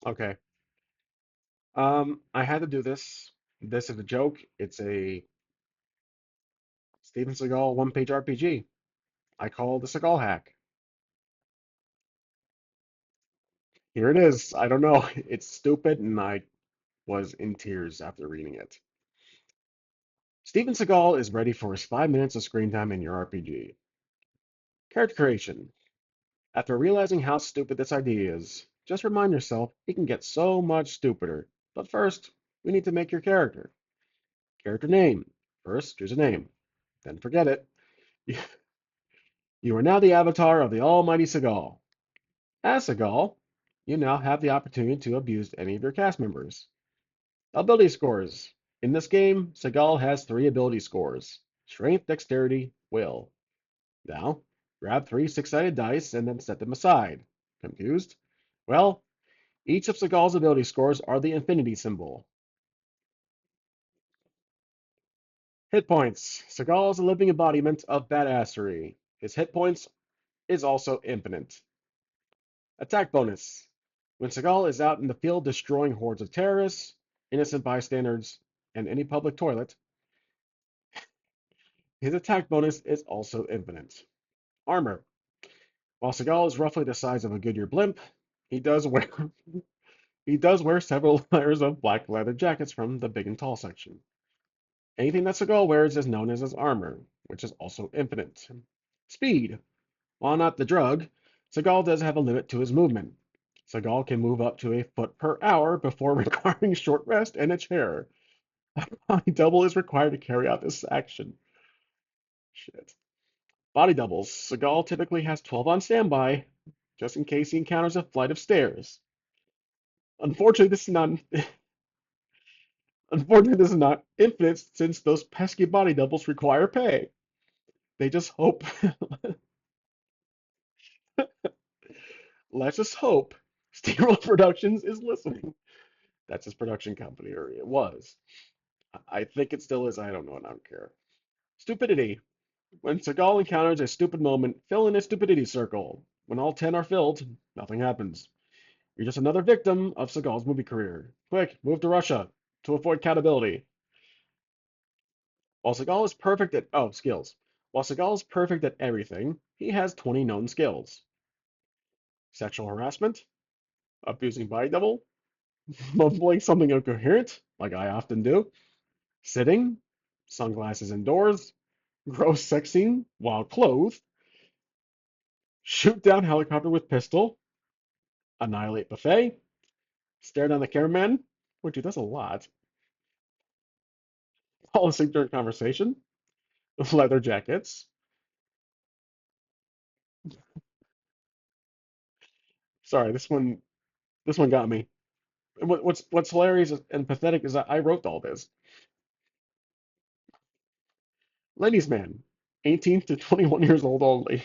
Okay. I had to do this. This is a joke. It's a Steven Seagal one-page RPG. I call the Seagal hack. Here it is. I don't know. It's stupid, and I was in tears after reading it. Steven Seagal is ready for his 5 minutes of screen time in your RPG. Character creation. After realizing how stupid this idea is, just remind yourself it can get so much stupider. But first, we need to make your character. Character name. First, choose a name. Then forget it. You are now the avatar of the almighty Seagal. As Seagal, you now have the opportunity to abuse any of your cast members. Ability scores. In this game, Seagal has three ability scores: Strength, Dexterity, Will. Now, grab three six-sided dice and then set them aside. Confused? Well, each of Seagal's ability scores are the infinity symbol. Hit points. Seagal is a living embodiment of badassery. His hit points is also infinite. Attack bonus. When Seagal is out in the field destroying hordes of terrorists, innocent bystanders, and any public toilet, his attack bonus is also infinite. Armor. While Seagal is roughly the size of a Goodyear blimp, he does wear he does wear several layers of black leather jackets from the big and tall section. Anything that Seagal wears is known as his armor, which is also infinite. Speed. While not the drug, Seagal does have a limit to his movement. Seagal can move up to a foot per hour before requiring short rest and a chair. Body double is required to carry out this action. Shit. Body doubles. Seagal typically has 12 on standby, just in case he encounters a flight of stairs. Unfortunately, this is not unfortunately this is not infinite since those pesky body doubles require pay. They just hope let's just hope Steamroll Productions is listening. That's his production company, or it was. I think it still is. I don't know, and I don't care. Stupidity. When Seagal encounters a stupid moment, fill in a stupidity circle. When all 10 are filled, nothing happens. You're just another victim of Seagal's movie career. Quick, move to Russia to avoid accountability. While Seagal is perfect at skills. While Seagal is perfect at everything, he has 20 known skills. Sexual harassment, abusing body double, mumbling something incoherent, like I often do, sitting, sunglasses indoors, gross sex scene while clothed, shoot down helicopter with pistol, annihilate buffet, stare down the cameraman, which he does a lot, fall asleep during conversation, leather jackets. Sorry, this one got me. What's hilarious and pathetic is that I wrote all this. Ladies man, 18 to 21 years old only.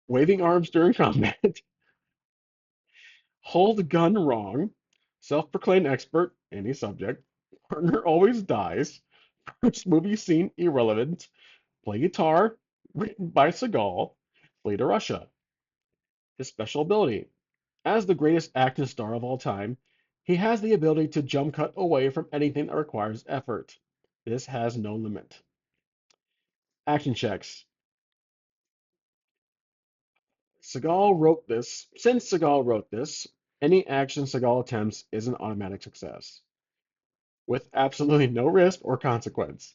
Waving arms during combat. Hold gun wrong. Self-proclaimed expert, any subject. Partner always dies. First movie scene irrelevant. Play guitar. Written by Seagal. Flee to Russia. His special ability. As the greatest action star of all time, he has the ability to jump cut away from anything that requires effort. This has no limit. Action checks. Since Seagal wrote this, any action Seagal attempts is an automatic success, with absolutely no risk or consequence.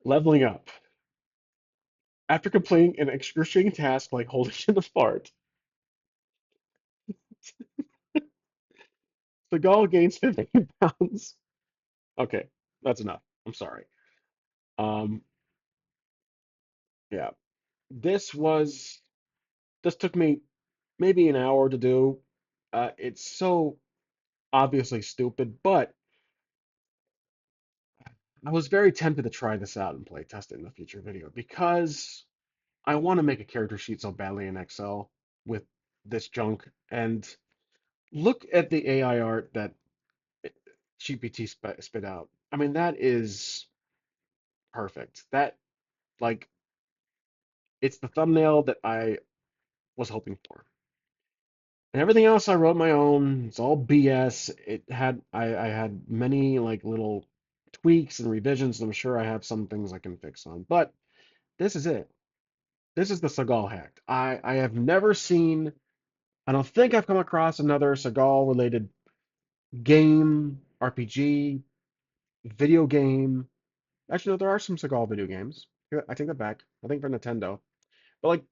Leveling up. After completing an excruciating task like holding in a fart, Seagal gains 15 pounds. Okay, that's enough. I'm sorry. Um, yeah, this was this took me maybe an hour to do. It's so obviously stupid, but I was very tempted to try this out and play test it in a future video because I want to make a character sheet so badly in Excel with this junk. And look at the AI art that GPT spit out. I mean, that is perfect. Like, it's the thumbnail that I was hoping for. And everything else I wrote my own. It's all BS. I had many like little tweaks and revisions, and I'm sure I have some things I can fix on. But this is it. This is the Seagal hack. I have never seen, I don't think I've come across another Seagal related game, RPG, video game. Actually, no, there are some Seagal video games. Yeah, I take that back. I think for Nintendo. But like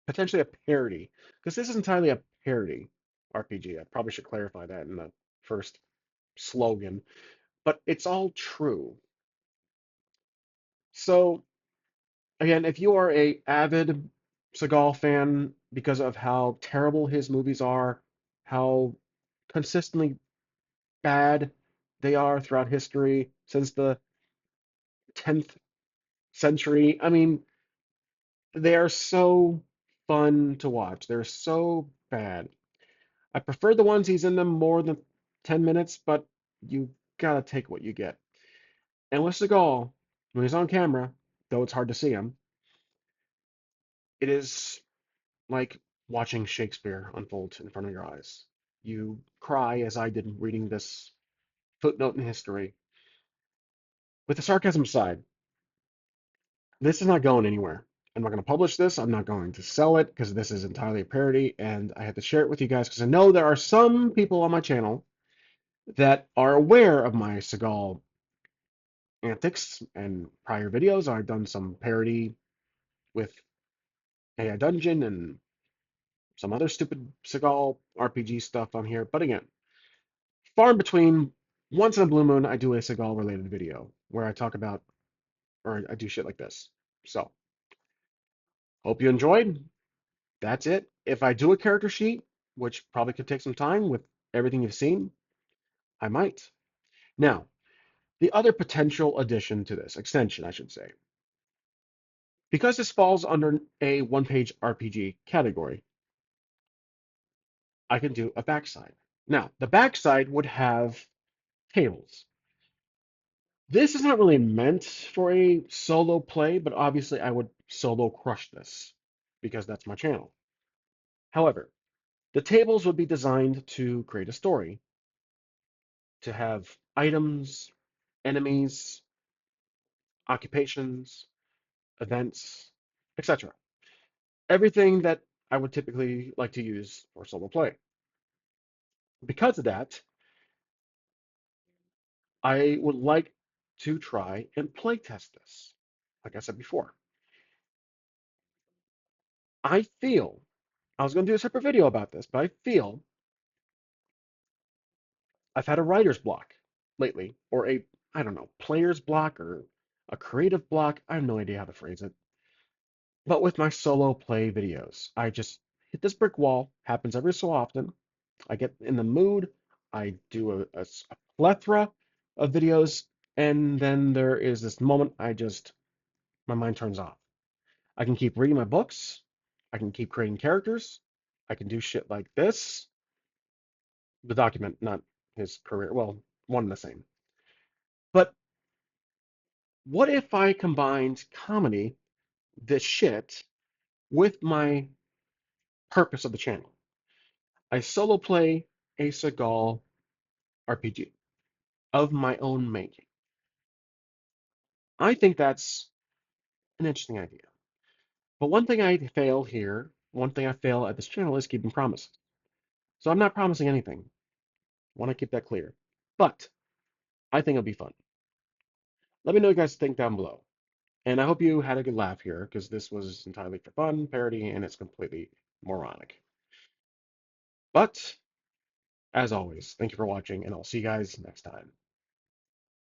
potentially a parody. Because this is entirely a parody RPG. I probably should clarify that in the first slogan. But it's all true. So again, if you are a avid Seagal fan because of how terrible his movies are, how consistently bad they are throughout history since the 10th century. I mean, they are so fun to watch. They're so bad. I prefer the ones he's in them more than 10 minutes, but you gotta take what you get. And with Seagal, when he's on camera, though it's hard to see him, it is like watching Shakespeare unfold in front of your eyes. You cry as I did reading this footnote in history. With the sarcasm aside, this is not going anywhere. I'm not going to publish this. I'm not going to sell it because this is entirely a parody, and I had to share it with you guys because I know there are some people on my channel that are aware of my Seagal antics and prior videos. I've done some parody with AI Dungeon and some other stupid Seagal RPG stuff on here. But again, far in between, once in a blue moon, I do a Seagal related video where I talk about, or I do shit like this. So, hope you enjoyed. That's it. If I do a character sheet, which probably could take some time with everything you've seen, I might. Now, the other potential addition to this, extension, I should say, because this falls under a one-page RPG category, I can do a backside. Now, the backside would have tables. This is not really meant for a solo play, but obviously I would solo crush this because that's my channel. However, the tables would be designed to create a story, to have items, enemies, occupations, events, etc. Everything that I would typically like to use for solo play. Because of that, I would like to try and play test this. Like I said before, I feel I was going to do a separate video about this, but I feel I've had a writer's block lately, or a, I don't know, player's block or a creative block. I have no idea how to phrase it. But with my solo play videos, I just hit this brick wall. Happens every so often. I get in the mood. I do a plethora of videos, and then there is this moment my mind turns off. I can keep reading my books. I can keep creating characters. I can do shit like this. The document, not his career. Well, one and the same. But what if I combined comedy, this shit, with my purpose of the channel? I solo play a Seagal RPG of my own making. I think that's an interesting idea. But one thing I fail here, one thing I fail at this channel is keeping promises. So I'm not promising anything. I want to keep that clear. But I think it'll be fun. Let me know what you guys think down below. And I hope you had a good laugh here, because this was entirely for fun, parody, and it's completely moronic. But, as always, thank you for watching, and I'll see you guys next time.